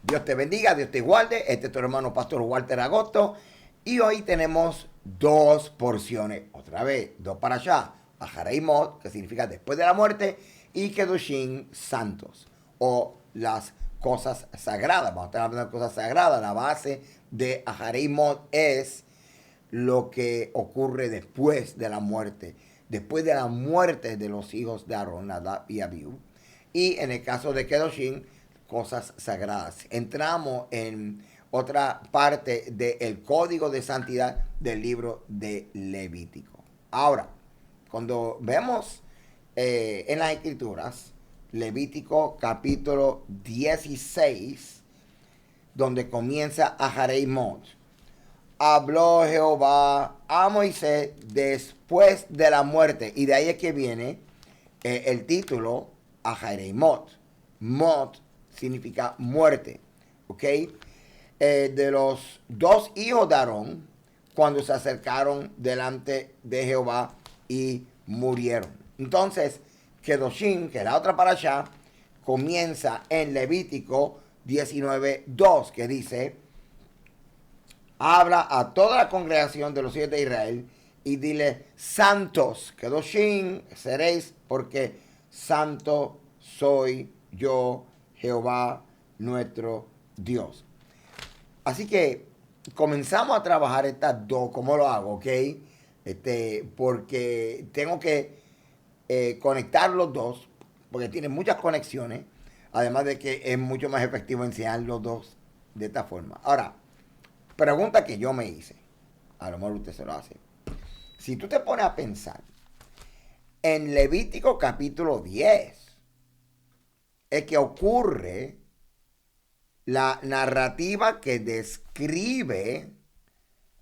Dios te bendiga, Dios te guarde. Este es tu hermano Pastor Walter Agosto. Y hoy tenemos dos porciones. Otra vez, dos para allá. Ahareimot, que significa después de la muerte. Y Kedushim, santos. O las cosas sagradas. Vamos a estar hablando de cosas sagradas. La base de Ahareimot es lo que ocurre después de la muerte. Después de la muerte de los hijos de Aarón, Nadab y Abiú. Y en el caso de Kedoshim, cosas sagradas. Entramos en otra parte del código de santidad del libro de Levítico. Ahora, cuando vemos en las escrituras, Levítico capítulo 16, donde comienza Ahareimot, habló Jehová a Moisés después de la muerte. Y de ahí es que viene el título Ahareimot. Mot significa muerte. ¿Ok? De los dos hijos de Aarón, cuando se acercaron delante de Jehová y murieron. Entonces, Kedoshim, que es la otra para allá, comienza en Levítico 19:2, que dice: habla a toda la congregación de los hijos de Israel y dile: santos, Kedoshim seréis, porque santo soy yo, Jehová nuestro Dios. Así que comenzamos a trabajar estas dos. ¿Cómo lo hago? ¿Ok? Porque tengo que conectar los dos, porque tienen muchas conexiones, además de que es mucho más efectivo enseñar los dos de esta forma. Ahora, pregunta que yo me hice, a lo mejor usted se lo hace. Si tú te pones a pensar, en Levítico capítulo 10 es que ocurre la narrativa que describe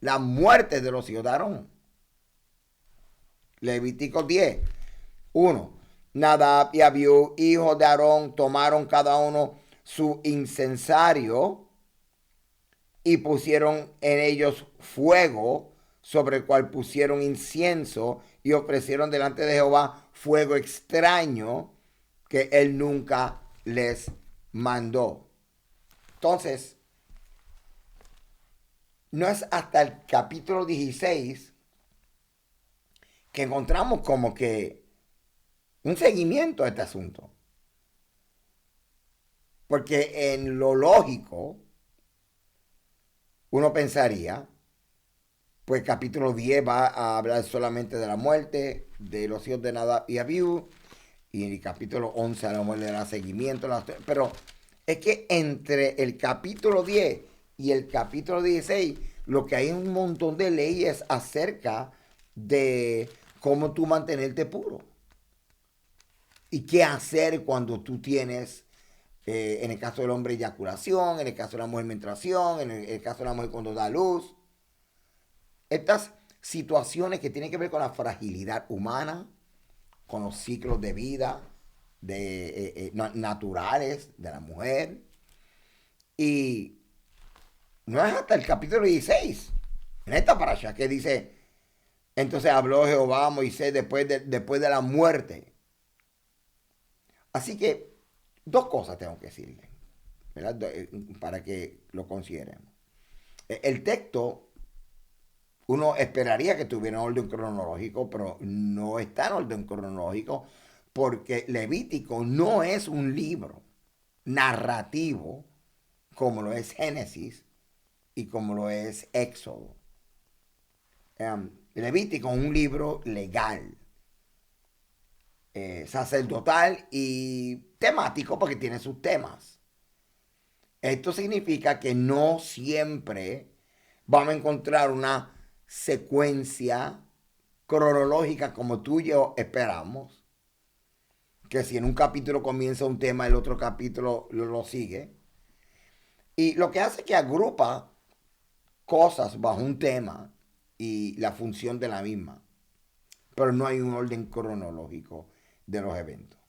la muerte de los hijos de Aarón. Levítico 10, 1. Nadab y Abiú, hijos de Aarón, tomaron cada uno su incensario y pusieron en ellos fuego, sobre el cual pusieron incienso y ofrecieron delante de Jehová fuego extraño que él nunca les mandó. Entonces, no es hasta el capítulo 16 que encontramos como que un seguimiento a este asunto. Porque en lo lógico, uno pensaría, pues capítulo 10 va a hablar solamente de la muerte de los hijos de Nadab y Abiú. Y en el capítulo 11 a lo mejor le dará seguimiento. Pero es que entre el capítulo 10 y el capítulo 16 lo que hay es un montón de leyes acerca de cómo tú mantenerte puro. Y qué hacer cuando tú tienes, en el caso del hombre, eyaculación, en el caso de la mujer, menstruación, en el caso de la mujer cuando da luz. Estas situaciones que tienen que ver con la fragilidad humana, con los ciclos de vida naturales de la mujer. Y no es hasta el capítulo 16, en esta parasha, que dice: entonces habló Jehová a Moisés después de la muerte. Así que dos cosas tengo que decirle, ¿verdad? Para que lo consideremos. El texto, uno esperaría que tuviera un orden cronológico, pero no está en orden cronológico, porque Levítico no es un libro narrativo como lo es Génesis y como lo es Éxodo. Levítico es un libro legal, sacerdotal y temático, porque tiene sus temas. Esto significa que no siempre vamos a encontrar una secuencia cronológica como tú y yo esperamos, que si en un capítulo comienza un tema, el otro capítulo lo sigue. Y lo que hace es que agrupa cosas bajo un tema y la función de la misma, pero no hay un orden cronológico de los eventos.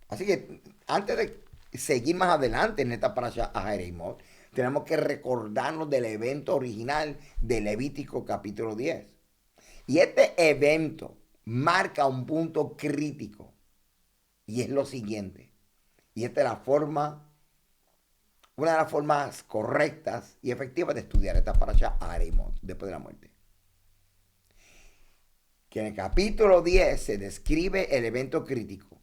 Así que antes de seguir más adelante en esta parasha a Jeremot, tenemos que recordarnos del evento original de Levítico capítulo 10. Y este evento marca un punto crítico, y es lo siguiente. Y esta es la forma una de las formas correctas y efectivas de estudiar esta parasha haremos después de la muerte. Que en el capítulo 10 se describe el evento crítico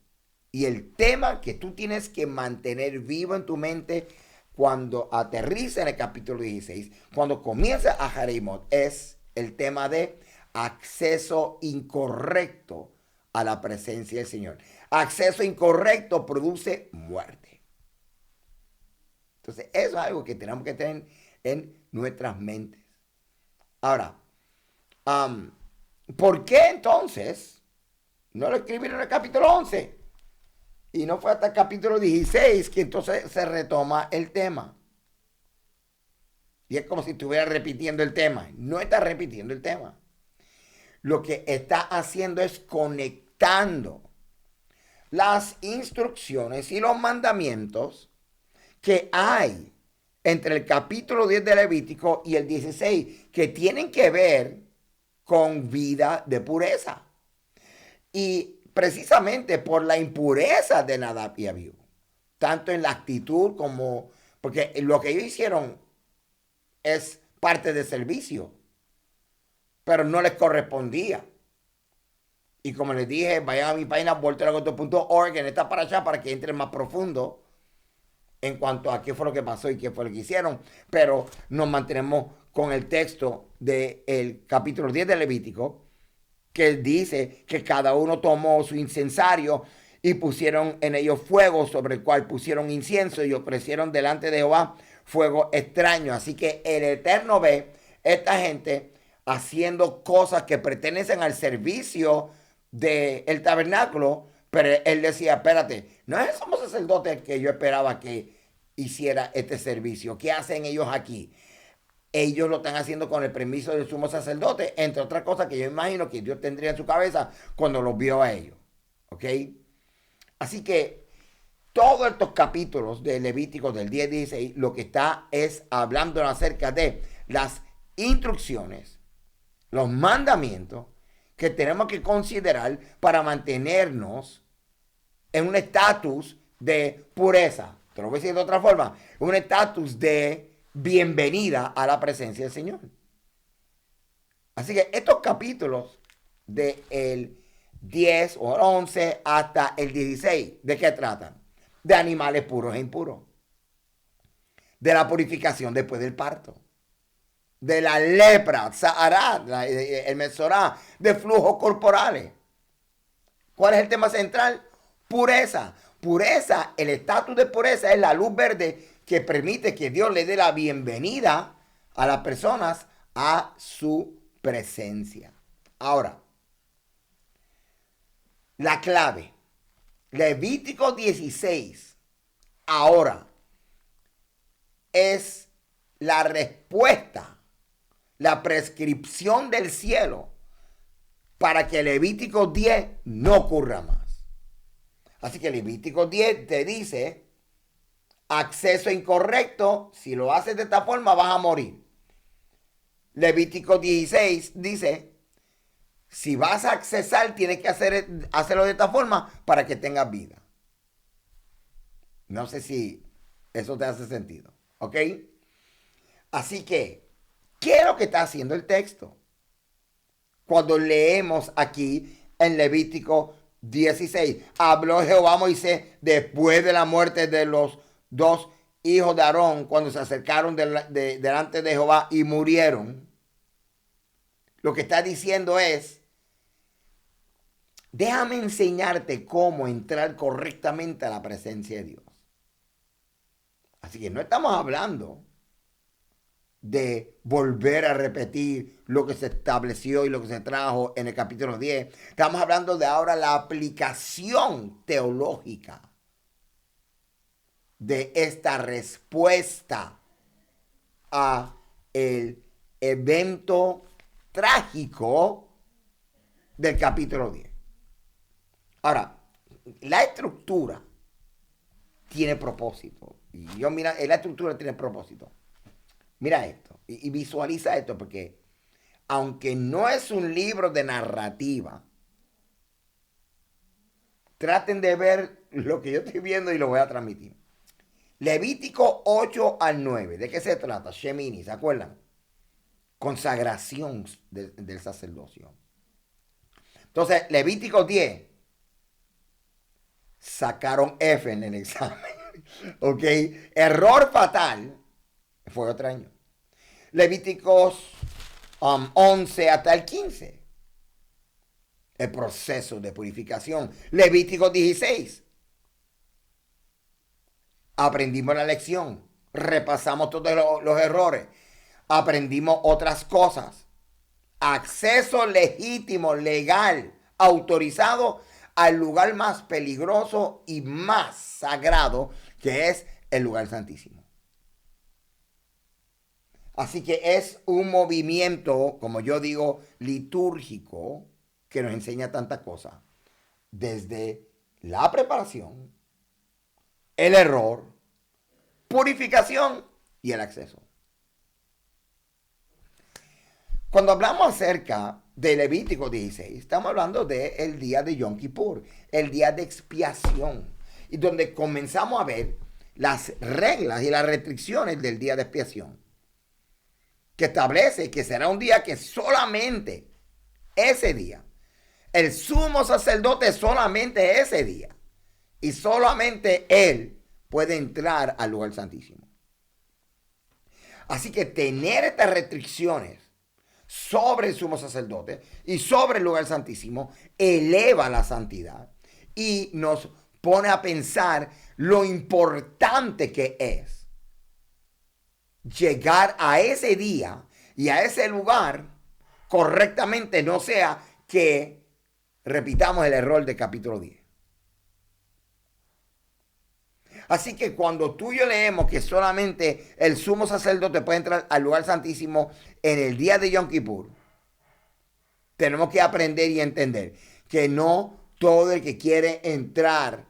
y el tema que tú tienes que mantener vivo en tu mente cuando aterriza en el capítulo 16, cuando comienza a Jareimot, es el tema de acceso incorrecto a la presencia del Señor. Acceso incorrecto produce muerte. Entonces, eso es algo que tenemos que tener en nuestras mentes. Ahora, ¿por qué entonces no lo escribieron en el capítulo 11? Y no fue hasta el capítulo 16 que entonces se retoma el tema. Y es como si estuviera repitiendo el tema. No está repitiendo el tema. Lo que está haciendo es conectando las instrucciones y los mandamientos que hay entre el capítulo 10 de Levítico y el 16, que tienen que ver con vida de pureza. Y precisamente por la impureza de Nadab y Abiú, tanto en la actitud como, porque lo que ellos hicieron es parte del servicio, pero no les correspondía. Y como les dije, vayan a mi página walteragosto.org en esta parasha para que entren más profundo en cuanto a qué fue lo que pasó y qué fue lo que hicieron. Pero nos mantenemos con el texto del capítulo 10 de Levítico, que dice que cada uno tomó su incensario y pusieron en ellos fuego, sobre el cual pusieron incienso y ofrecieron delante de Jehová fuego extraño. Así que el Eterno ve esta gente haciendo cosas que pertenecen al servicio del tabernáculo, pero él decía, espérate, no es el sumo sacerdote que yo esperaba que hiciera este servicio. ¿Qué hacen ellos aquí? Ellos lo están haciendo con el permiso del sumo sacerdote, entre otras cosas que yo imagino que Dios tendría en su cabeza cuando los vio a ellos. ¿Ok? Así que todos estos capítulos de Levítico del 10-16 lo que está es hablando acerca de las instrucciones, los mandamientos que tenemos que considerar para mantenernos en un estatus de pureza. Te lo voy a decir de otra forma, un estatus de bienvenida a la presencia del Señor. Así que estos capítulos del 10 o 11 hasta el 16, ¿de qué tratan? De animales puros e impuros, de la purificación después del parto, de la lepra, Sahará, el Mesorá, de flujos corporales. ¿Cuál es el tema central? Pureza. Pureza, el estatus de pureza es la luz verde que permite que Dios le dé la bienvenida a las personas a su presencia. Ahora, la clave, Levítico 16, ahora es la respuesta, la prescripción del cielo para que Levítico 10 no ocurra más. Así que Levítico 10 te dice, acceso incorrecto, si lo haces de esta forma vas a morir. Levítico 16 dice, si vas a accesar tienes que hacerlo de esta forma para que tengas vida. No sé si eso te hace sentido, ¿ok? Así que, ¿qué es lo que está haciendo el texto? Cuando leemos aquí en Levítico 16, habló Jehová a Moisés después de la muerte de los dos hijos de Aarón, cuando se acercaron delante de Jehová y murieron. Lo que está diciendo es, déjame enseñarte cómo entrar correctamente a la presencia de Dios. Así que no estamos hablando de volver a repetir lo que se estableció y lo que se trajo en el capítulo 10. Estamos hablando de ahora la aplicación teológica de esta respuesta a el evento trágico del capítulo 10. Ahora, la estructura tiene propósito. Y mira, la estructura tiene propósito. Mira esto y visualiza esto, porque aunque no es un libro de narrativa, traten de ver lo que yo estoy viendo y lo voy a transmitir. Levítico 8 al 9. ¿De qué se trata? Shemini, ¿se acuerdan? Consagración del sacerdocio. Entonces, Levítico 10. Sacaron F en el examen. ¿Ok? Error fatal. Fue otro año. Levíticos 11 hasta el 15. El proceso de purificación. Levítico 16. Aprendimos la lección. Repasamos todos los errores. Aprendimos otras cosas. Acceso legítimo, legal, autorizado al lugar más peligroso y más sagrado, que es el lugar santísimo. Así que es un movimiento, como yo digo, litúrgico, que nos enseña tantas cosas. Desde la preparación, el error, purificación y el acceso. Cuando hablamos acerca de Levítico 16, estamos hablando del día de Yom Kippur, el día de expiación, y donde comenzamos a ver las reglas y las restricciones del día de expiación, que establece que será un día que solamente ese día, el sumo sacerdote solamente ese día, y solamente él puede entrar al lugar santísimo. Así que tener estas restricciones sobre el sumo sacerdote y sobre el lugar santísimo eleva la santidad y nos pone a pensar lo importante que es llegar a ese día y a ese lugar correctamente, no sea que repitamos el error del capítulo 10. Así que cuando tú y yo leemos que solamente el sumo sacerdote puede entrar al lugar santísimo en el día de Yom Kippur, tenemos que aprender y entender que no todo el que quiere entrar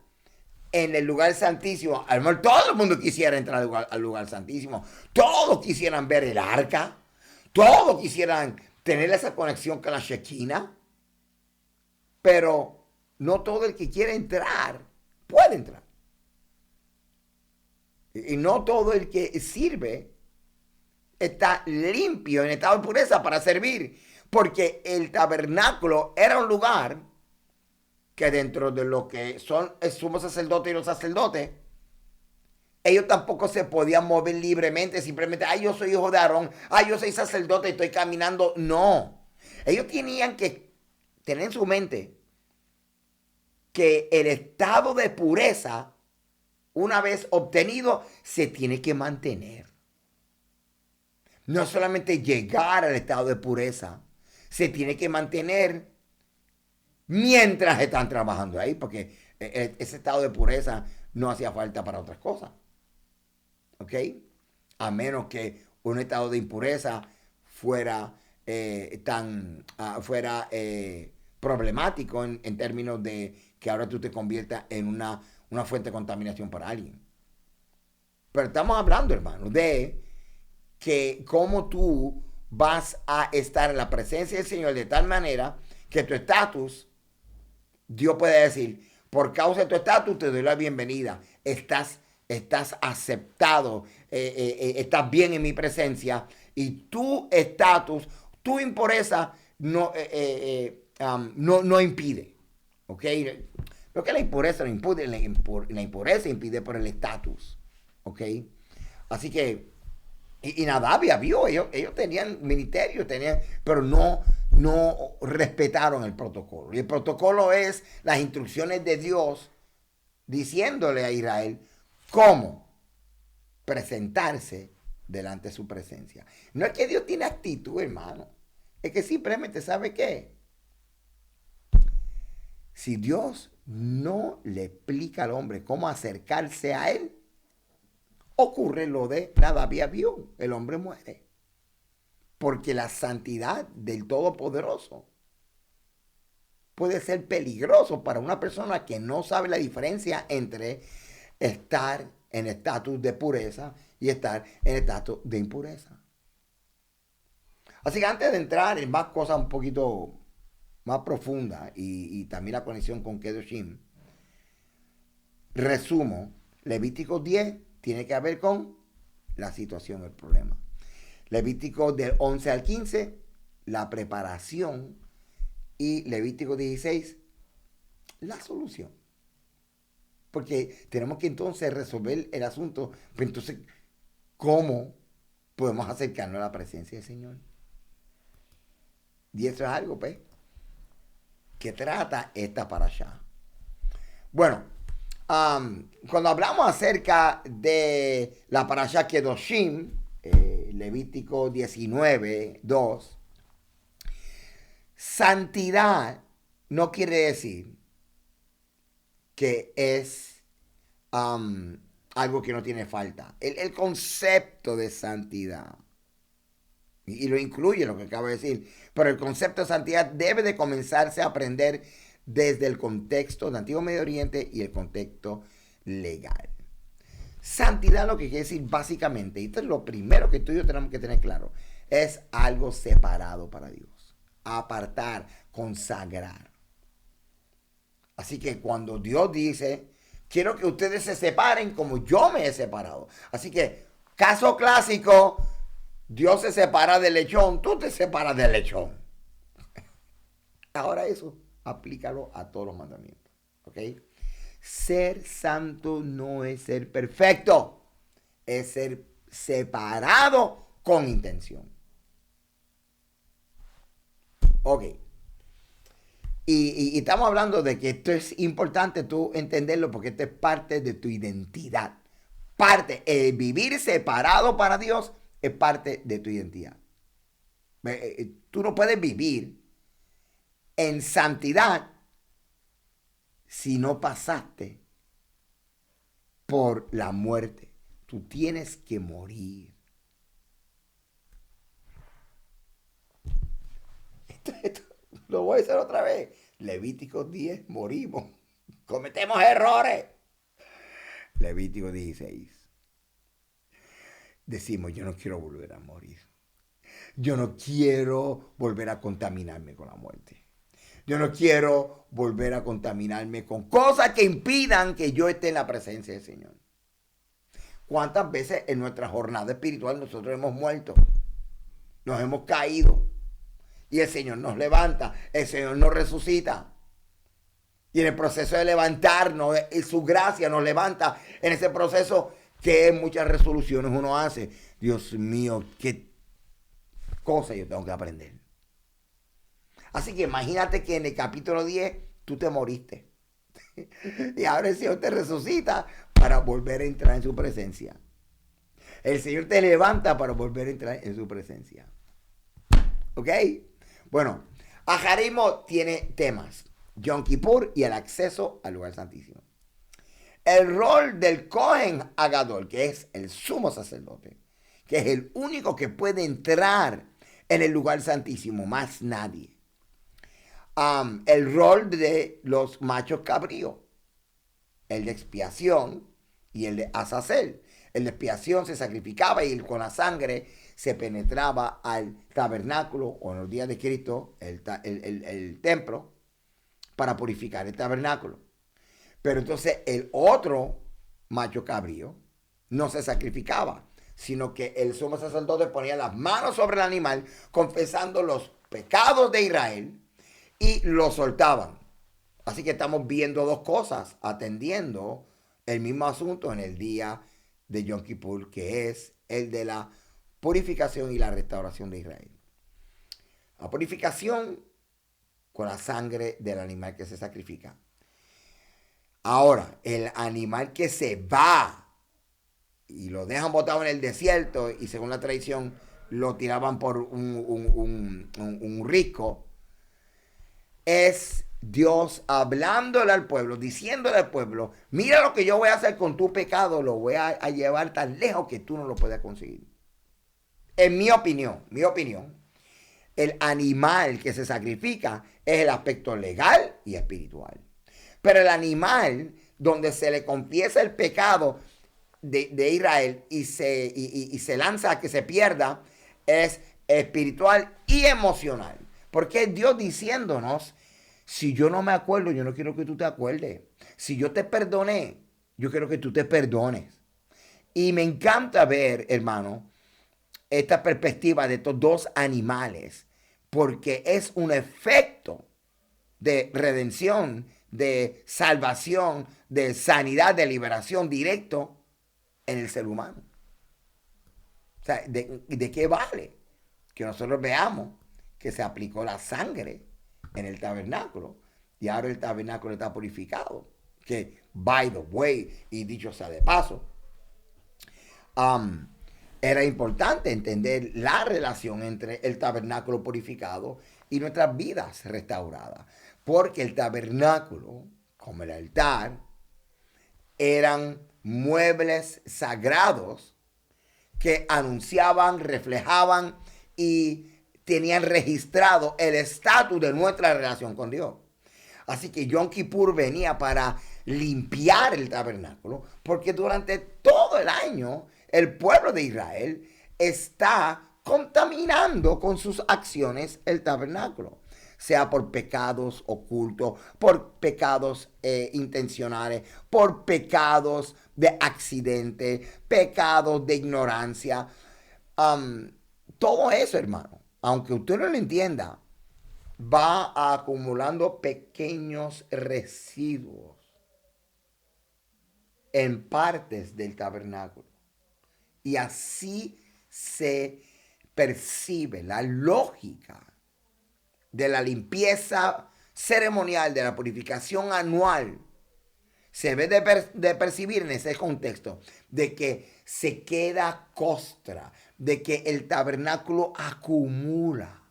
en el lugar santísimo, a lo mejor todo el mundo quisiera entrar al lugar santísimo, todos quisieran ver el arca, todos quisieran tener esa conexión con la Shekinah, pero no todo el que quiere entrar puede entrar. Y no todo el que sirve está limpio en estado de pureza para servir. Porque el tabernáculo era un lugar que dentro de lo que son el sumo sacerdote y los sacerdotes, ellos tampoco se podían mover libremente, simplemente, ay, yo soy hijo de Aarón, ay, yo soy sacerdote y estoy caminando. No. Ellos tenían que tener en su mente que el estado de pureza, una vez obtenido, se tiene que mantener. No solamente llegar al estado de pureza, se tiene que mantener mientras están trabajando ahí, porque ese estado de pureza no hacía falta para otras cosas. ¿Ok? A menos que un estado de impureza fuera problemático en términos de que ahora tú te conviertas en una fuente de contaminación para alguien. Pero estamos hablando, hermano, de que cómo tú vas a estar en la presencia del Señor de tal manera que tu estatus, Dios puede decir, por causa de tu estatus te doy la bienvenida, estás aceptado, estás bien en mi presencia, y tu estatus, tu impureza no impide. ¿Ok? Lo que la impureza no impide, la impureza impide por el estatus. ¿Ok? Así que, y Nadab vio, ellos tenían ministerio, pero no respetaron el protocolo. Y el protocolo es las instrucciones de Dios diciéndole a Israel cómo presentarse delante de su presencia. No es que Dios tiene actitud, hermano. Es que simplemente, ¿sabe qué? Si Dios no le explica al hombre cómo acercarse a él, ocurre lo de Nadab y Abiú, el hombre muere. Porque la santidad del Todopoderoso puede ser peligroso para una persona que no sabe la diferencia entre estar en estatus de pureza y estar en estatus de impureza. Así que antes de entrar en más cosas un poquito más profundas y también la conexión con Kedoshim, resumo Levítico 10 tiene que ver con la situación, el problema. Levítico del 11 al 15, la preparación. Y Levítico 16, la solución. Porque tenemos que entonces resolver el asunto. Pero entonces, ¿cómo podemos acercarnos a la presencia del Señor? Y eso es algo, pues, que trata esta parashá. Bueno, cuando hablamos acerca de la parashá Kedoshim, Levítico 19, 2, santidad no quiere decir que es algo que no tiene falta. El concepto de santidad, y lo incluye lo que acabo de decir, pero el concepto de santidad debe de comenzarse a aprender desde el contexto del Antiguo Medio Oriente y el contexto legal. Santidad lo que quiere decir básicamente, y esto es lo primero que tú y yo tenemos que tener claro, es algo separado para Dios. Apartar, consagrar. Así que cuando Dios dice, quiero que ustedes se separen como yo me he separado. Así que, caso clásico, Dios se separa del lechón, tú te separas del lechón. Ahora eso, aplícalo a todos los mandamientos. ¿Ok? Ser santo no es ser perfecto, es ser separado con intención. Ok. Y estamos hablando de que esto es importante tú entenderlo porque esto es parte de tu identidad. Vivir separado para Dios es parte de tu identidad. Tú no puedes vivir en santidad si no pasaste por la muerte. Tú tienes que morir. Esto lo voy a hacer otra vez. Levítico 10, morimos. Cometemos errores. Levítico 16. Decimos, yo no quiero volver a morir. Yo no quiero volver a contaminarme con la muerte. Yo no quiero volver a contaminarme con cosas que impidan que yo esté en la presencia del Señor. ¿Cuántas veces en nuestra jornada espiritual nosotros hemos muerto? Nos hemos caído. Y el Señor nos levanta, el Señor nos resucita. Y en el proceso de levantarnos, su gracia nos levanta. En ese proceso que muchas resoluciones uno hace. Dios mío, qué cosa yo tengo que aprender. Así que imagínate que en el capítulo 10 tú te moriste. Y ahora el Señor te resucita para volver a entrar en su presencia. El Señor te levanta para volver a entrar en su presencia. ¿Ok? Bueno, Aharismo tiene temas. Yom Kippur y el acceso al lugar santísimo. El rol del Cohen Agadol, que es el sumo sacerdote, que es el único que puede entrar en el lugar santísimo, más nadie. El rol de los machos cabríos, el de expiación y el de Azazel. El de expiación se sacrificaba y con la sangre se penetraba al tabernáculo, o en los días de Cristo, el templo, para purificar el tabernáculo. Pero entonces el otro macho cabrío no se sacrificaba, sino que el sumo sacerdote ponía las manos sobre el animal, confesando los pecados de Israel, y lo soltaban. Así que estamos viendo dos cosas, atendiendo el mismo asunto en el día de Yom Kippur, que es el de la purificación y la restauración de Israel. La purificación con la sangre del animal que se sacrifica. Ahora, el animal que se va y lo dejan botado en el desierto y según la tradición lo tiraban por un risco, es Dios hablándole al pueblo, diciéndole al pueblo, mira lo que yo voy a hacer con tu pecado, lo voy a llevar tan lejos que tú no lo puedas conseguir. En mi opinión, el animal que se sacrifica es el aspecto legal y espiritual. Pero el animal donde se le confiesa el pecado de Israel y se lanza a que se pierda es espiritual y emocional. Porque es Dios diciéndonos, si yo no me acuerdo, yo no quiero que tú te acuerdes. Si yo te perdoné, yo quiero que tú te perdones. Y me encanta ver, hermano, esta perspectiva de estos dos animales, porque es un efecto de redención, de salvación, de sanidad, de liberación directo en el ser humano. O sea, ¿de qué vale que nosotros veamos que se aplicó la sangre en el tabernáculo y ahora el tabernáculo está purificado? Que, by the way, y dicho sea de paso, um, era importante entender la relación entre el tabernáculo purificado y nuestras vidas restauradas. Porque el tabernáculo, como el altar, eran muebles sagrados que anunciaban, reflejaban y tenían registrado el estatus de nuestra relación con Dios. Así que Yom Kippur venía para limpiar el tabernáculo, porque durante todo el año el pueblo de Israel está contaminando con sus acciones el tabernáculo, sea por pecados ocultos, por pecados intencionales, por pecados de accidente, pecados de ignorancia. Todo eso, hermano, aunque usted no lo entienda, va acumulando pequeños residuos en partes del tabernáculo. Y así se percibe la lógica de la limpieza ceremonial, de la purificación anual. Se ve de percibir en ese contexto de que se queda costra, de que el tabernáculo acumula.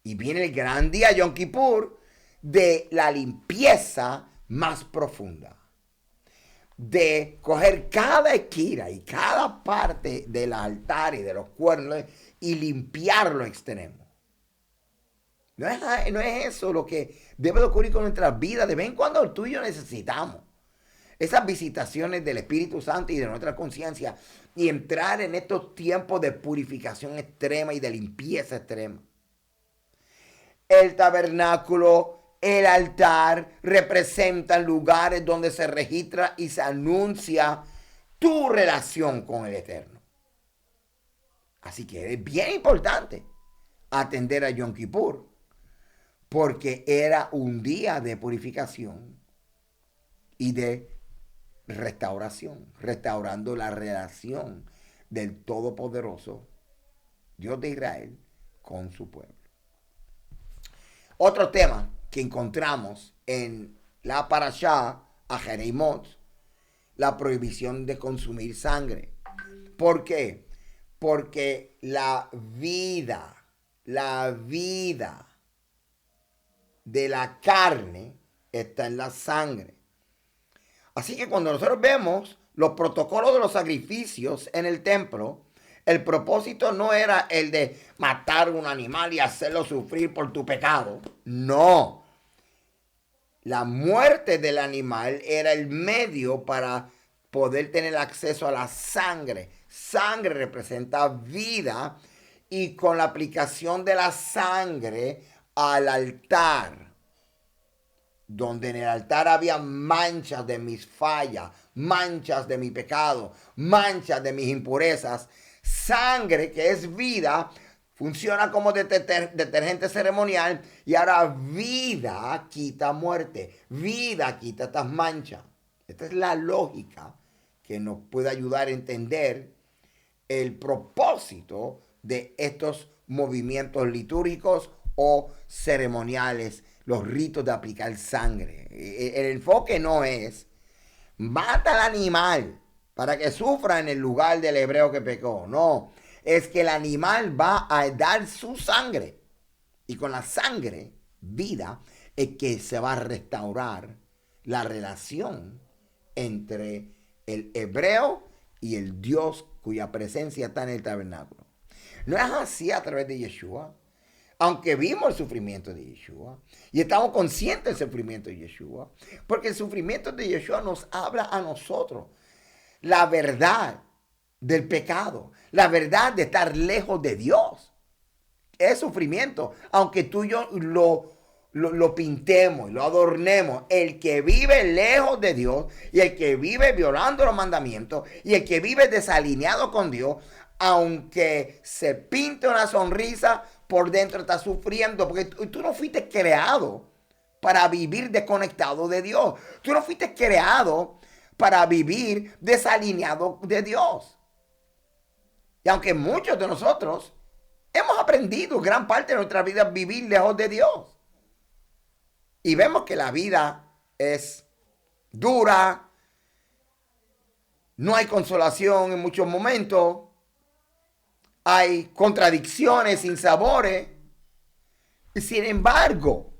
Y viene el gran día Yom Kippur de la limpieza más profunda. De coger cada esquina y cada parte del altar y de los cuernos y limpiar lo extremo. No es eso lo que debe de ocurrir con nuestras vidas. De vez en cuando tú y yo necesitamos esas visitaciones del Espíritu Santo y de nuestra conciencia y entrar en estos tiempos de purificación extrema y de limpieza extrema. El tabernáculo, el altar representan lugares donde se registra y se anuncia tu relación con el Eterno. Así que es bien importante atender a Yom Kippur, porque era un día de purificación y de restauración, restaurando la relación del Todopoderoso Dios de Israel con su pueblo. Otro tema que encontramos en la parashá a Jeremot, la prohibición de consumir sangre. ¿Por qué? Porque la vida de la carne está en la sangre. Así que cuando nosotros vemos los protocolos de los sacrificios en el templo, el propósito no era el de matar un animal y hacerlo sufrir por tu pecado. No. La muerte del animal era el medio para poder tener acceso a la sangre. Sangre representa vida y con la aplicación de la sangre al altar, donde en el altar había manchas de mis fallas, manchas de mi pecado, manchas de mis impurezas, sangre que es vida, funciona como detergente ceremonial y ahora vida quita muerte, vida quita estas manchas. Esta es la lógica que nos puede ayudar a entender el propósito de estos movimientos litúrgicos o ceremoniales, los ritos de aplicar sangre. El enfoque no es mata al animal para que sufra en el lugar del hebreo que pecó. No, es que el animal va a dar su sangre. Y con la sangre, vida, es que se va a restaurar la relación entre el hebreo y el Dios cuya presencia está en el tabernáculo. No es así a través de Yeshua. Aunque vimos el sufrimiento de Yeshua y estamos conscientes del sufrimiento de Yeshua, porque el sufrimiento de Yeshua nos habla a nosotros la verdad del pecado, la verdad de estar lejos de Dios. Es sufrimiento, aunque tú y yo lo pintemos y lo adornemos. El que vive lejos de Dios y el que vive violando los mandamientos y el que vive desalineado con Dios, aunque se pinte una sonrisa, por dentro está sufriendo, porque tú no fuiste creado para vivir desconectado de Dios. Tú no fuiste creado para vivir desalineado de Dios. Y aunque muchos de nosotros hemos aprendido gran parte de nuestra vida a vivir lejos de Dios. Y vemos que la vida es dura, no hay consolación en muchos momentos, hay contradicciones, sinsabores. Y sin embargo,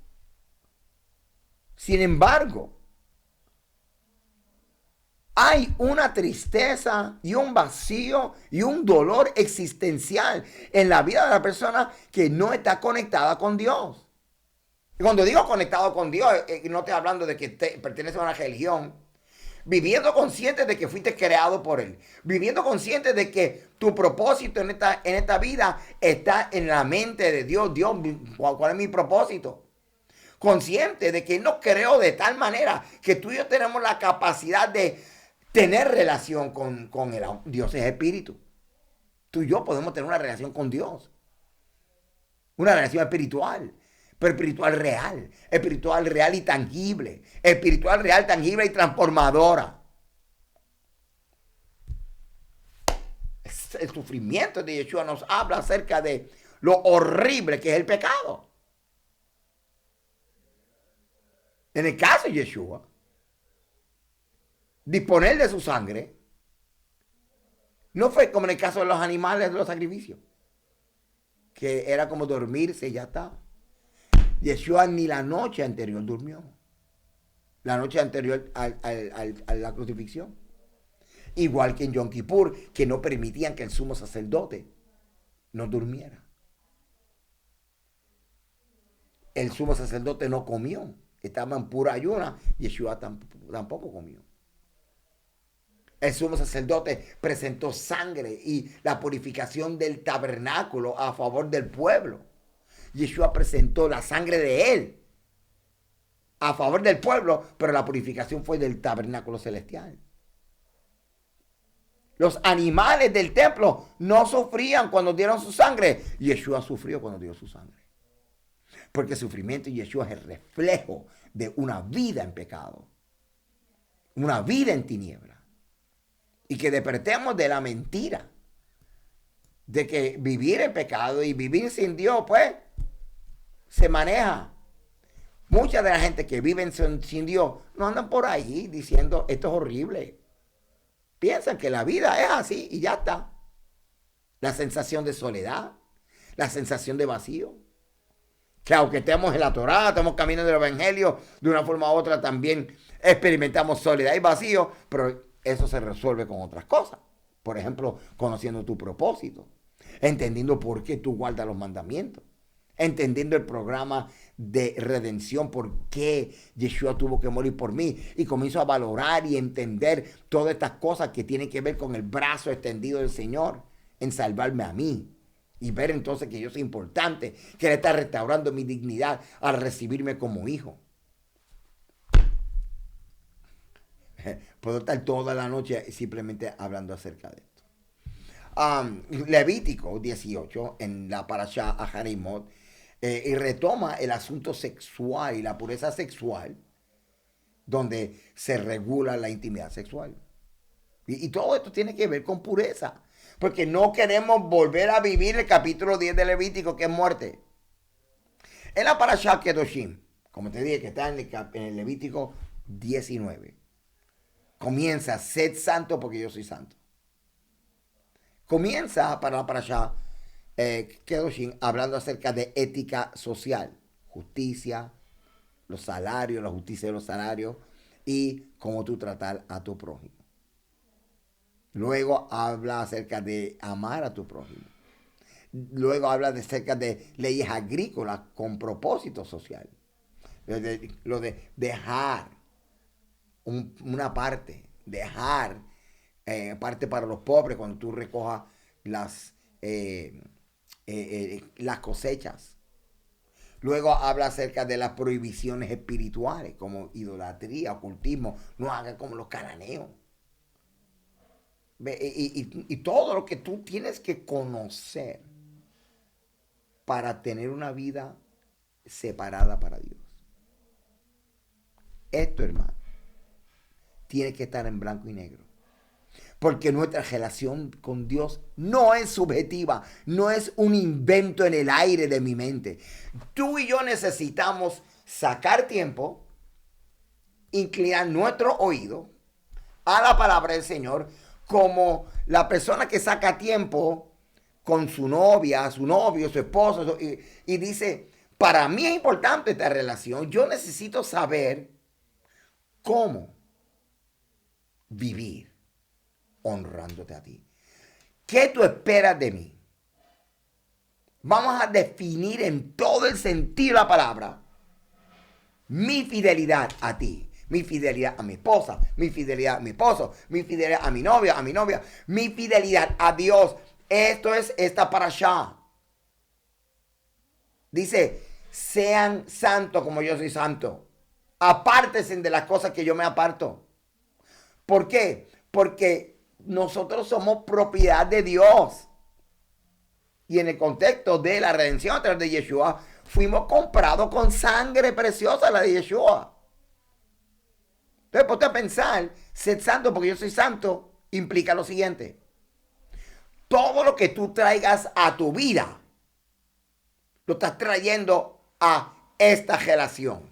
hay una tristeza y un vacío y un dolor existencial en la vida de la persona que no está conectada con Dios. Y cuando digo conectado con Dios, no estoy hablando de que pertenece a una religión. Viviendo consciente de que fuiste creado por Él. Viviendo consciente de que tu propósito en esta vida está en la mente de Dios. Dios, ¿cuál es mi propósito? Consciente de que Él nos creó de tal manera que tú y yo tenemos la capacidad de tener relación con Él. Dios es espíritu. Tú y yo podemos tener una relación con Dios. Una relación espiritual. Pero espiritual real y tangible, espiritual real, tangible y transformadora. El sufrimiento de Yeshua nos habla acerca de lo horrible que es el pecado. En el caso de Yeshua, disponer de su sangre no fue como en el caso de los animales de los sacrificios, que era como dormirse y ya está. Yeshua ni la noche anterior durmió. La noche anterior a la crucifixión. Igual que en Yom Kippur, que no permitían que el sumo sacerdote no durmiera. El sumo sacerdote no comió. Estaba en pura ayuna. Yeshua tampoco comió. El sumo sacerdote presentó sangre y la purificación del tabernáculo a favor del pueblo. Yeshua presentó la sangre de Él a favor del pueblo, pero la purificación fue del tabernáculo celestial. Los animales del templo no sufrían cuando dieron su sangre. Yeshua sufrió cuando dio su sangre. Porque el sufrimiento de Yeshua es el reflejo de una vida en pecado. Una vida en tiniebla. Y que despertemos de la mentira. De que vivir en pecado y vivir sin Dios, pues, se maneja. Mucha de la gente que vive sin Dios no andan por ahí diciendo esto es horrible. Piensan que la vida es así y ya está. La sensación de soledad, la sensación de vacío. Que aunque estemos en la Torá, estamos caminando en el Evangelio, de una forma u otra también experimentamos soledad y vacío, pero eso se resuelve con otras cosas. Por ejemplo, conociendo tu propósito, entendiendo por qué tú guardas los mandamientos, entendiendo el programa de redención, por qué Yeshua tuvo que morir por mí, y comienzo a valorar y entender todas estas cosas que tienen que ver con el brazo extendido del Señor en salvarme a mí, y ver entonces que yo soy importante, que Él está restaurando mi dignidad al recibirme como hijo. Puedo estar toda la noche simplemente hablando acerca de esto. Levítico 18, en la parashá Aharimot, y retoma el asunto sexual y la pureza sexual, donde se regula la intimidad sexual. Y todo esto tiene que ver con pureza, porque no queremos volver a vivir el capítulo 10 de Levítico, que es muerte. En la parashá Kedoshim, como te dije, que está en el Levítico 19, comienza: sed santo porque yo soy santo. Comienza para la parashá Kedoshim hablando acerca de ética social, justicia, los salarios, la justicia de los salarios y cómo tú tratar a tu prójimo. Luego habla acerca de amar a tu prójimo. Luego habla acerca de leyes agrícolas con propósito social. Lo de dejar una parte, dejar parte para los pobres cuando tú recojas las cosechas. Luego habla acerca de las prohibiciones espirituales, como idolatría, ocultismo. No hagas como los cananeos. Y todo lo que tú tienes que conocer para tener una vida separada para Dios. Esto, hermano, tiene que estar en blanco y negro. Porque nuestra relación con Dios no es subjetiva, no es un invento en el aire de mi mente. Tú y yo necesitamos sacar tiempo, inclinar nuestro oído a la palabra del Señor, como la persona que saca tiempo con su novia, su novio, su esposo, y dice, para mí es importante esta relación, yo necesito saber cómo vivir honrándote a ti. ¿Qué tú esperas de mí? Vamos a definir en todo el sentido de la palabra mi fidelidad a ti, mi fidelidad a mi esposa, mi fidelidad a mi esposo, mi fidelidad a mi novia, mi fidelidad a Dios. Esto es esta parashá. Dice, sean santos como yo soy santo. Apártense de las cosas que yo me aparto. ¿Por qué? Porque nosotros somos propiedad de Dios. Y en el contexto de la redención a través de Yeshua, fuimos comprados con sangre preciosa, la de Yeshua. Entonces, ponte a pensar, ser santo porque yo soy santo, implica lo siguiente. Todo lo que tú traigas a tu vida, lo estás trayendo a esta relación.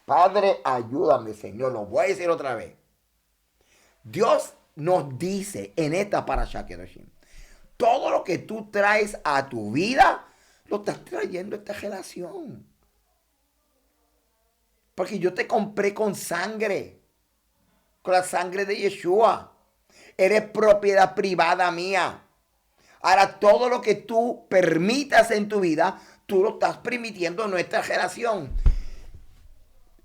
Padre, ayúdame, Señor, lo voy a decir otra vez. Dios nos dice en esta parashá Kedoshim, todo lo que tú traes a tu vida, lo estás trayendo a esta relación. Porque yo te compré con sangre, con la sangre de Yeshua. Eres propiedad privada mía. Ahora, todo lo que tú permitas en tu vida, tú lo estás permitiendo en nuestra relación.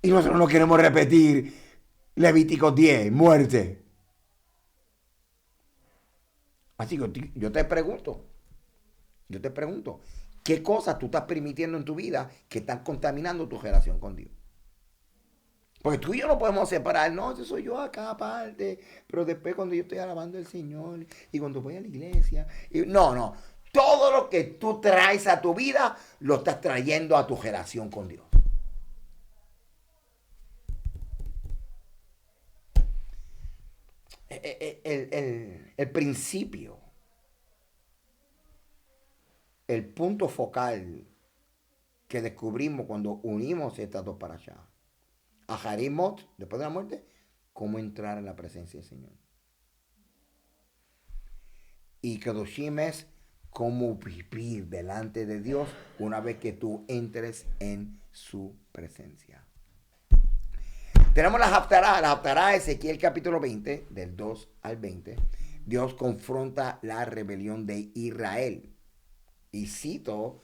Y nosotros no queremos repetir Levítico 10, muerte. Así que yo te pregunto, ¿qué cosas tú estás permitiendo en tu vida que están contaminando tu relación con Dios? Porque tú y yo no podemos separar, no, eso soy yo acá aparte, pero después cuando yo estoy alabando al Señor y cuando voy a la iglesia, no, todo lo que tú traes a tu vida lo estás trayendo a tu relación con Dios. El principio, el punto focal que descubrimos cuando unimos estas dos parashas, a Harimot, después de la muerte, cómo entrar en la presencia del Señor. Y Kedoshim es cómo vivir delante de Dios una vez que tú entres en su presencia. Tenemos la Haftará, Ezequiel capítulo 20, del 2 al 20. Dios confronta la rebelión de Israel. Y cito,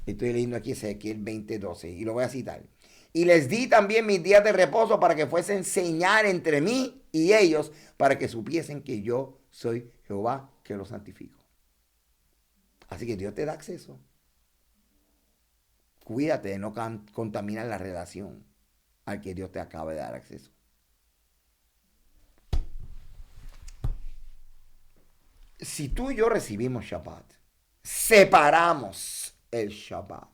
estoy leyendo aquí Ezequiel 20, 12, y lo voy a citar. Y les di también mis días de reposo para que fuesen señal entre mí y ellos, para que supiesen que yo soy Jehová que los santifico. Así que Dios te da acceso. Cuídate de no contaminar la relación al que Dios te acaba de dar acceso. Si tú y yo recibimos Shabbat, separamos el Shabbat,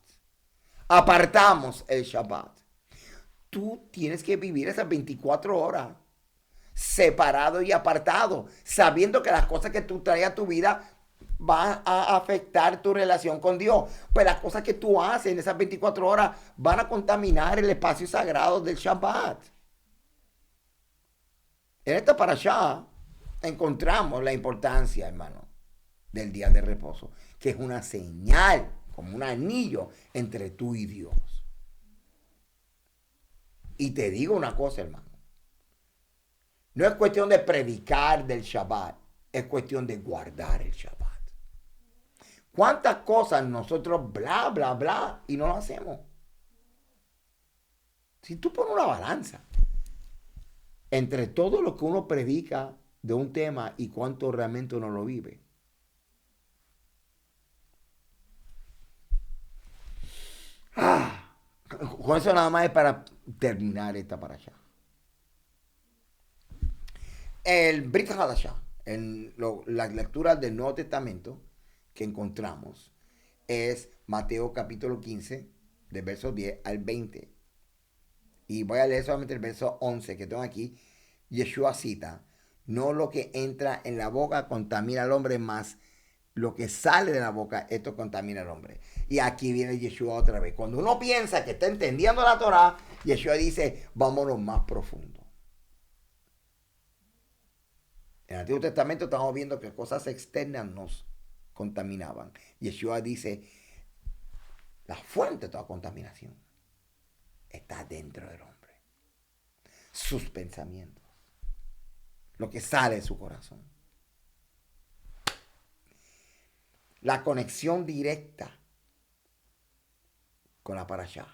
apartamos el Shabbat, tú tienes que vivir esas 24 horas separado y apartado, sabiendo que las cosas que tú traes a tu vida van a afectar tu relación con Dios. Pues las cosas que tú haces en esas 24 horas van a contaminar el espacio sagrado del Shabbat. En esta parashá encontramos la importancia, hermano, del día de reposo, que es una señal, como un anillo entre tú y Dios. Y te digo una cosa, hermano. No es cuestión de predicar del Shabbat, es cuestión de guardar el Shabbat. ¿Cuántas cosas nosotros bla, bla, bla y no lo hacemos? Si tú pones una balanza entre todo lo que uno predica de un tema y cuánto realmente uno lo vive. con eso nada más es para terminar esta para allá. El Brit Hadashah, en las lecturas del Nuevo Testamento que encontramos, es Mateo capítulo 15, del verso 10 al 20. Y voy a leer solamente el verso 11 que tengo aquí. Yeshua cita, no lo que entra en la boca contamina al hombre, más lo que sale de la boca, esto contamina al hombre. Y aquí viene Yeshua otra vez. Cuando uno piensa que está entendiendo la Torah, Yeshua dice, vámonos más profundo. En el Antiguo Testamento estamos viendo que cosas externas nos contaminaban. Yeshua dice, la fuente de toda contaminación está dentro del hombre. Sus pensamientos. Lo que sale de su corazón. La conexión directa con la parashá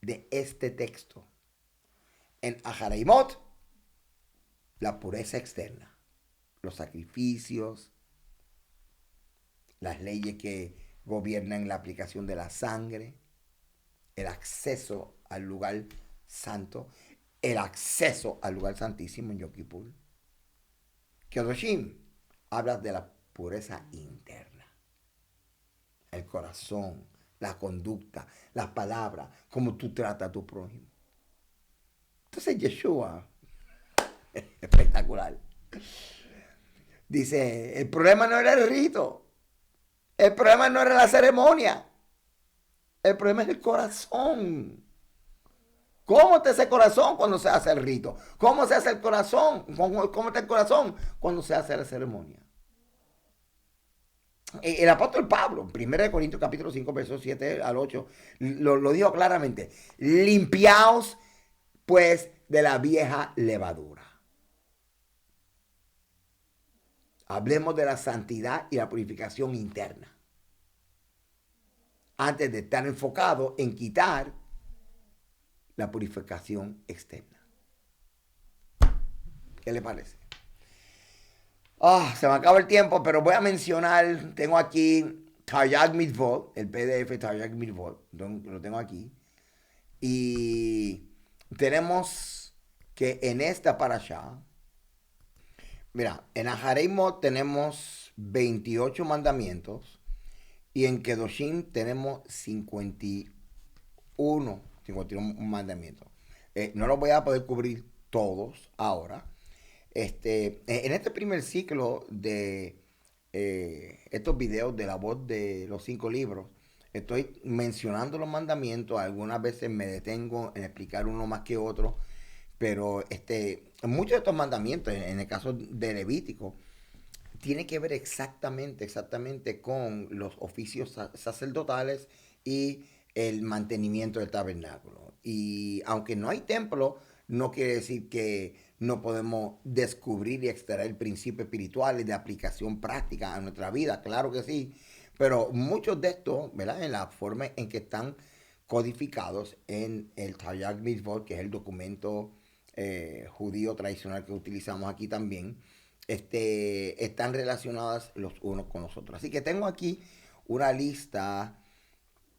de este texto. En Ahareimot, la pureza externa, los sacrificios, las leyes que gobiernan la aplicación de la sangre, el acceso al lugar santo, el acceso al lugar santísimo en Yom Kippur. Kedoshim habla de la pureza interna, el corazón, la conducta, las palabras, cómo tú tratas a tu prójimo. Entonces Yeshua, espectacular, dice, el problema no era el rito, el problema no era la ceremonia, el problema es el corazón. ¿Cómo está ese corazón cuando se hace el rito? ¿Cómo se hace el corazón? ¿Cómo está el corazón cuando se hace la ceremonia? El apóstol Pablo, 1 Corintios capítulo 5, versos 7 al 8, lo dijo claramente. Limpiaos pues de la vieja levadura. Hablemos de la santidad y la purificación interna. Antes de estar enfocado en quitar la purificación externa. ¿Qué le parece? Se me acaba el tiempo, pero voy a mencionar, tengo aquí Taryag Mitzvot, el PDF Taryag Mitzvot, lo tengo aquí. Y tenemos que en esta parashá, mira, en Ahareimot tenemos 28 mandamientos y en Kedoshim tenemos 51 mandamientos. No los voy a poder cubrir todos ahora. En este primer ciclo de estos videos de la voz de los 5 libros, estoy mencionando los mandamientos. Algunas veces me detengo en explicar uno más que otro, pero muchos de estos mandamientos, en el caso de Levítico, tiene que ver exactamente con los oficios sacerdotales y el mantenimiento del tabernáculo. Y aunque no hay templo, no quiere decir que no podemos descubrir y extraer principios espirituales de aplicación práctica a nuestra vida. Claro que sí. Pero muchos de estos, ¿verdad? En la forma en que están codificados en el Taryag Mitzvot, que es el documento judío tradicional que utilizamos aquí también, están relacionadas los unos con los otros. Así que tengo aquí una lista,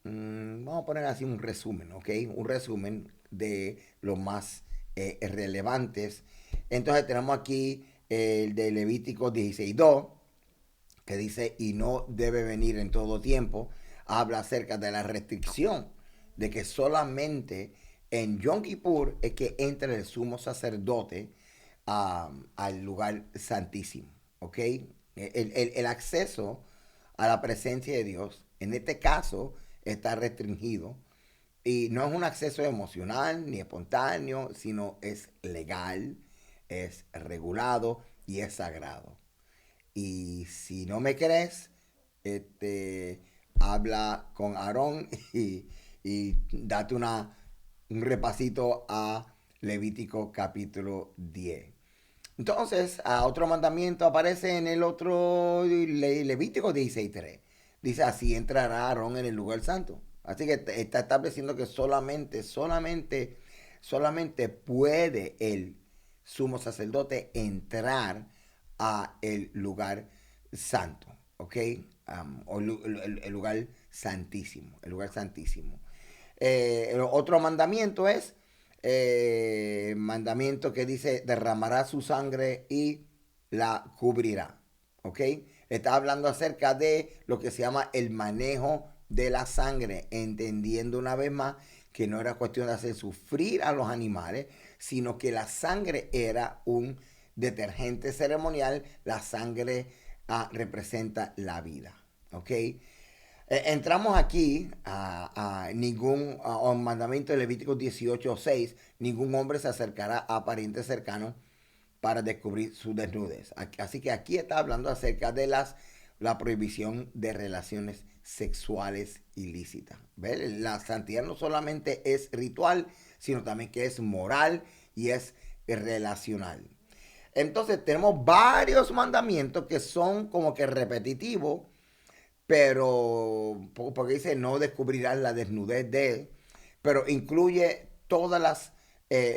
vamos a poner así un resumen, ¿ok? Un resumen de los más relevantes. Entonces tenemos aquí el de Levítico 16:2, que dice, y no debe venir en todo tiempo. Habla acerca de la restricción, de que solamente en Yom Kippur es que entra el sumo sacerdote al lugar santísimo, ¿ok? El acceso a la presencia de Dios, en este caso, está restringido y no es un acceso emocional ni espontáneo, sino es legal, es regulado y es sagrado. Y si no me crees, habla con Aarón y date un repasito a Levítico capítulo 10. Entonces, otro mandamiento aparece en el otro Levítico 16:3. Dice, así entrará Aarón en el lugar santo. Así que está estableciendo que solamente puede el sumo sacerdote entrar a el lugar santo, ¿ok? O el lugar santísimo, el lugar santísimo. El otro mandamiento es mandamiento que dice derramará su sangre y la cubrirá. ¿Ok? Está hablando acerca de lo que se llama el manejo de la sangre, entendiendo una vez más que no era cuestión de hacer sufrir a los animales, sino que la sangre era un detergente ceremonial, la sangre representa la vida. ¿Ok? Entramos aquí a ningún a un mandamiento de Levítico 18:6, ningún hombre se acercará a parientes cercanos para descubrir su desnudez. Así que aquí está hablando acerca de la prohibición de relaciones sexuales ilícitas. ¿Ves? La santidad no solamente es ritual, sino también que es moral y es relacional. Entonces tenemos varios mandamientos que son como que repetitivos, pero porque dice no descubrirás la desnudez de él, pero incluye todas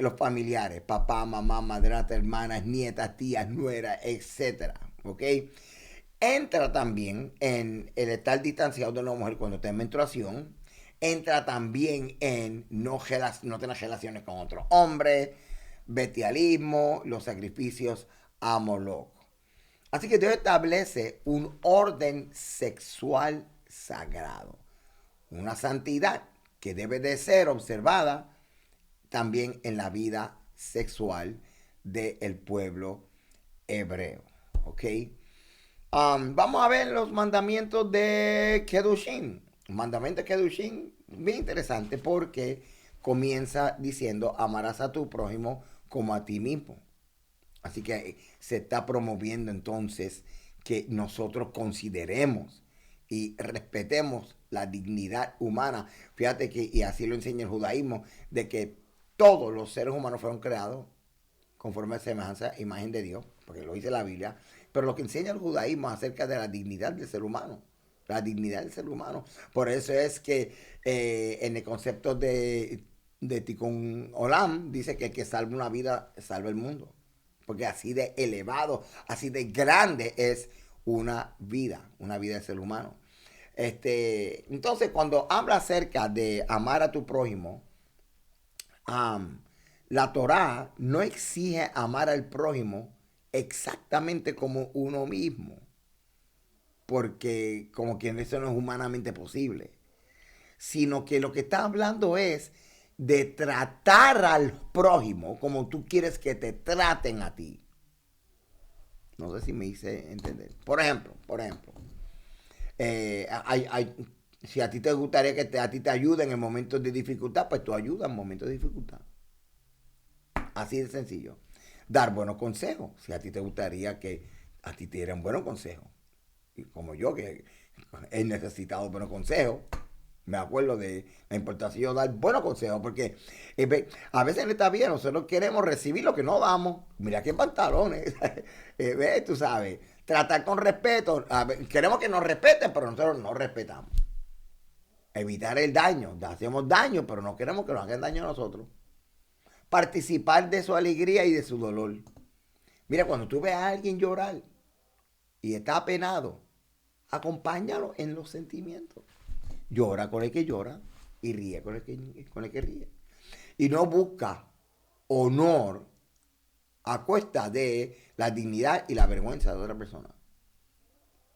los familiares, papá, mamá, madrastra, hermanas, nietas, tías, nueras, etcétera, ¿ok? Entra también en el estar distanciado de la mujer cuando está en menstruación, entra también en no tener relaciones con otros hombres, bestialismo, los sacrificios a Moloch. Así que Dios establece un orden sexual sagrado, una santidad que debe de ser observada también en la vida sexual del pueblo hebreo. ¿Ok? Vamos a ver los mandamientos de Kedushin. El mandamiento de Kedushin, bien interesante porque comienza diciendo amarás a tu prójimo como a ti mismo. Así que se está promoviendo entonces que nosotros consideremos y respetemos la dignidad humana. Fíjate que, y así lo enseña el judaísmo, de que todos los seres humanos fueron creados conforme a semejanza e imagen de Dios, porque lo dice la Biblia, pero lo que enseña el judaísmo es acerca de la dignidad del ser humano, la dignidad del ser humano. Por eso es que en el concepto de Tikkun Olam dice que el que salva una vida salva el mundo, porque así de elevado, así de grande es una vida del ser humano. Entonces, cuando habla acerca de amar a tu prójimo, um, la Torá no exige amar al prójimo exactamente como uno mismo, porque como que eso no es humanamente posible, sino que lo que está hablando es de tratar al prójimo como tú quieres que te traten a ti. No sé si me hice entender. Por ejemplo, si a ti te gustaría que a ti te ayuden en momentos de dificultad, pues tú ayudas en momentos de dificultad. Así de sencillo. Dar buenos consejos. Si a ti te gustaría que a ti te dieran buenos consejos. Y como yo, que he necesitado buenos consejos, me acuerdo de la importancia de dar buenos consejos, porque a veces en esta vida nosotros queremos recibir lo que no damos. Mira qué pantalones. ¿Ves? Tú sabes, tratar con respeto. Queremos que nos respeten, pero nosotros no respetamos. Evitar el daño. Hacemos daño, pero no queremos que nos hagan daño a nosotros. Participar de su alegría y de su dolor. Mira, cuando tú ves a alguien llorar y está apenado, acompáñalo en los sentimientos. Llora con el que llora y ríe con el que ríe. Y no busca honor a cuesta de la dignidad y la vergüenza de otra persona.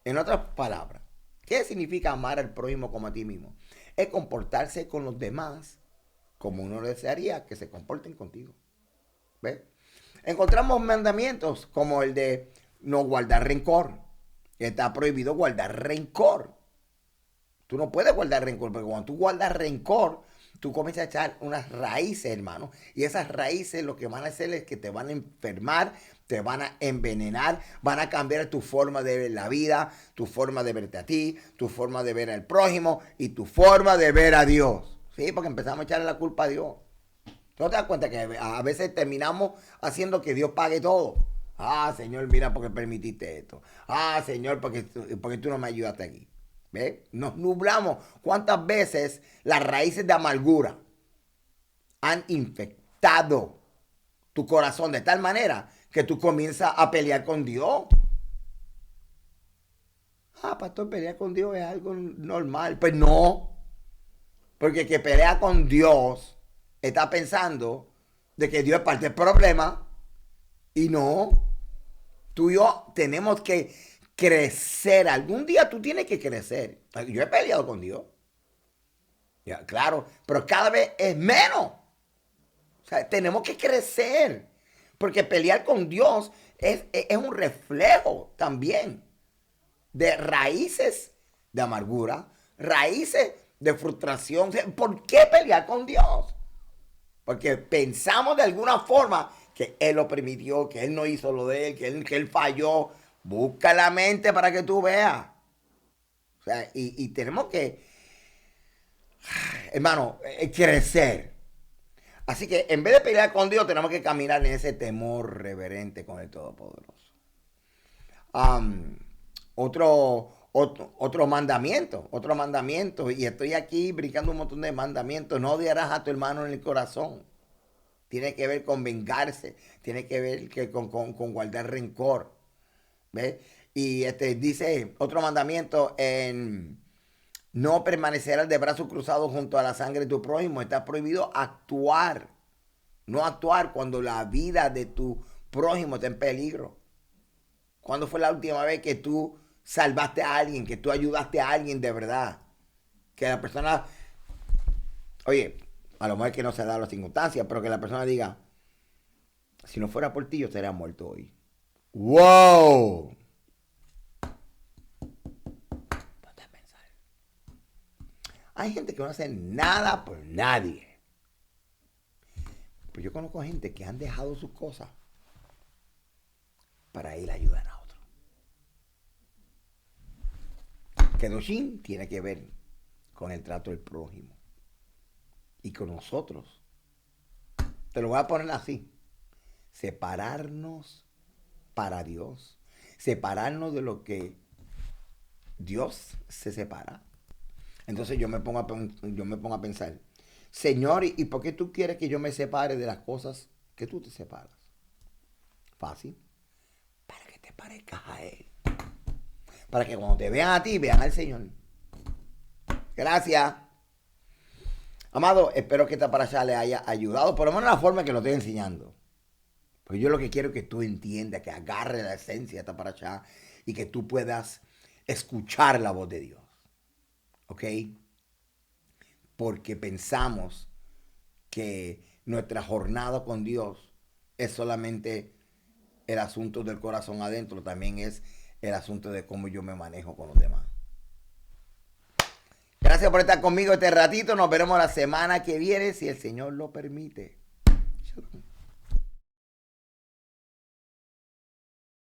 En otras palabras, ¿qué significa amar al prójimo como a ti mismo? Es comportarse con los demás como uno desearía que se comporten contigo. ¿Ves? Encontramos mandamientos como el de no guardar rencor. Está prohibido guardar rencor. Tú no puedes guardar rencor, porque cuando tú guardas rencor, tú comienzas a echar unas raíces, hermano. Y esas raíces lo que van a hacer es que te van a enfermar, te van a envenenar, van a cambiar tu forma de ver la vida, tu forma de verte a ti, tu forma de ver al prójimo y tu forma de ver a Dios. ¿Sí? Porque empezamos a echarle la culpa a Dios. ¿Tú no te das cuenta que a veces terminamos haciendo que Dios pague todo? Ah, Señor, mira porque permitiste esto. Ah, Señor, porque tú no me ayudaste aquí. ¿Ves? Nos nublamos. ¿Cuántas veces las raíces de amargura han infectado tu corazón de tal manera que tú comienzas a pelear con Dios? Ah, pastor, pelear con Dios es algo normal. Pues no. Porque el que pelea con Dios está pensando de que Dios es parte del problema. Y no. Tú y yo tenemos que crecer. Algún día tú tienes que crecer. Yo he peleado con Dios. Ya, claro, pero cada vez es menos. O sea, tenemos que crecer. Porque pelear con Dios es un reflejo también de raíces de amargura, raíces de frustración. ¿Por qué pelear con Dios? Porque pensamos de alguna forma que Él lo permitió, que Él no hizo lo de Él, que él falló. Busca la mente para que tú veas. O sea, y tenemos que, hermano, crecer. Así que en vez de pelear con Dios, tenemos que caminar en ese temor reverente con el Todopoderoso. Um, otro mandamiento, y estoy aquí brincando un montón de mandamientos. No odiarás a tu hermano en el corazón. Tiene que ver con vengarse, tiene que ver con guardar rencor. ¿Ves? Y dice otro mandamiento en no permanecerás de brazos cruzados junto a la sangre de tu prójimo. Está prohibido actuar. No actuar cuando la vida de tu prójimo está en peligro. ¿Cuándo fue la última vez que tú salvaste a alguien, que tú ayudaste a alguien de verdad? Que la persona, oye, a lo mejor es que no se da las circunstancias, pero que la persona diga, si no fuera por ti, yo estaría muerto hoy. ¡Wow! Ponte a pensar. Hay gente que no hace nada por nadie. Pero yo conozco gente que han dejado sus cosas para ir a ayudar a otros. Kedoshim tiene que ver con el trato del prójimo. Y con nosotros. Te lo voy a poner así. Separarnos para Dios. Separarnos de lo que Dios se separa. Entonces yo me pongo a pensar, Señor, ¿y por qué tú quieres que yo me separe de las cosas que tú te separas? Fácil. Para que te parezcas a Él. Para que cuando te vean a ti, vean al Señor. Gracias. Amado, espero que esta parasha le haya ayudado, por lo menos la forma que lo estoy enseñando. Pues yo lo que quiero es que tú entiendas, que agarre la esencia de esta parasha y que tú puedas escuchar la voz de Dios. ¿Ok? Porque pensamos que nuestra jornada con Dios es solamente el asunto del corazón adentro, también es el asunto de cómo yo me manejo con los demás. Gracias por estar conmigo este ratito. Nos veremos la semana que viene, si el Señor lo permite. Shalom.